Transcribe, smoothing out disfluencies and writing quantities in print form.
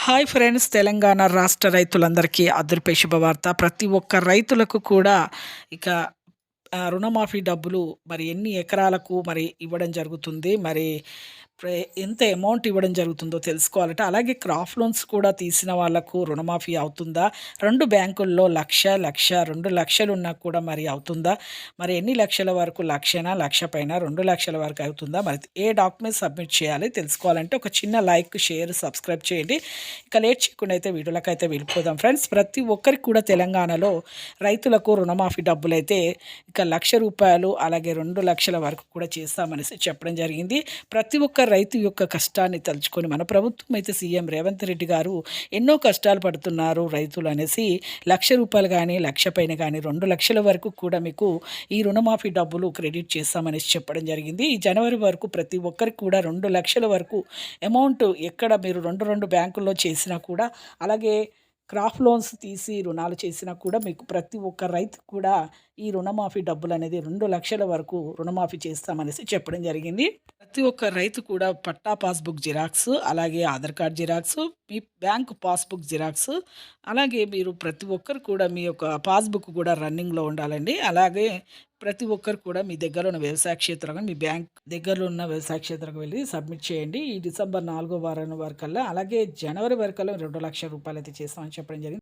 Hi friends! Telangana రాష్ట్ర రైతులందరికీ అదిరిపే శుభవార్త. ప్రతి ఒక్క రైతులకు కూడా ఇక రుణమాఫీ డబ్బులు మరి ఎన్ని ఎకరాలకు మరి ఇవ్వడం జరుగుతుంది. మరి ప్రే ఎంత అమౌంట్ ఇవ్వడం జరుగుతుందో తెలుసుకోవాలట. అలాగే క్రాప్ లోన్స్ కూడా తీసిన వాళ్ళకు రుణమాఫీ అవుతుందా? 2 బ్యాంకుల్లో 1,00,000, 2,00,000 ఉన్నా కూడా మరి అవుతుందా? మరి ఎన్ని లక్షల వరకు, లక్షనా? లక్ష పైన 2,00,000 వరకు అవుతుందా? మరి ఏ డాక్యుమెంట్స్ సబ్మిట్ చేయాలి? తెలుసుకోవాలంటే ఒక చిన్న లైక్, షేర్, సబ్స్క్రైబ్ చేయండి. ఇక లేట్ చేయకుండా అయితే వీడియోలకైతే వెళ్ళిపోదాం ఫ్రెండ్స్. ప్రతి ఒక్కరికి కూడా తెలంగాణలో రైతులకు రుణమాఫీ డబ్బులైతే ఇక రూ. 1,00,000 అలాగే 2,00,000 వరకు కూడా చేస్తామనేసి చెప్పడం జరిగింది. ప్రతి ఒక్క రైతు యొక్క కష్టాన్ని తలుచుకొని మన ప్రభుత్వం అయితే సీఎం రేవంత్ రెడ్డి గారు ఎన్నో కష్టాలు పడుతున్నారు రైతులు అనేసి రూ. 1,00,000 గానీ, లక్ష పైన గానీ 2,00,000 వరకు కూడా మీకు ఈ రుణమాఫీ డబ్బులు క్రెడిట్ చేస్తామనేసి చెప్పడం జరిగింది. ఈ జనవరి వరకు ప్రతి ఒక్కరికి కూడా 2,00,000 వరకు అమౌంట్ ఎక్కడ మీరు 2 బ్యాంకుల్లో చేసినా కూడా అలాగే క్రాప్ లోన్స్ తీసి రుణాలు చేసినా కూడా మీకు ప్రతి ఒక్క రైతుకు కూడా ఈ రుణమాఫీ డబ్బులనేది 2,00,000 వరకు రుణమాఫీ చేస్తామనేసి చెప్పడం జరిగింది. ప్రతి ఒక్క రైతు కూడా పట్టా పాస్‌బుక్ జిరాక్స్, అలాగే ఆధార్ కార్డ్ జిరాక్స్, మీ బ్యాంక్ పాస్‌బుక్ జిరాక్స్, అలాగే మీరు ప్రతి ఒక్కరు కూడా మీ యొక్క పాస్‌బుక్ కూడా రన్నింగ్‌లో ఉండాలండి. అలాగే ప్రతి ఒక్కరు కూడా మీ దగ్గర ఉన్న వ్యవసాయ క్షేత్రం మీ బ్యాంక్ దగ్గరలో ఉన్న వ్యవసాయ క్షేత్రంకి వెళ్ళి సబ్మిట్ చేయండి. ఈ డిసెంబర్ 4వ వారం వరకల్లా అలాగే జనవరి వరకల్లా 2,00,000 రూపాయలైతే చేస్తామని చెప్పడం జరిగింది.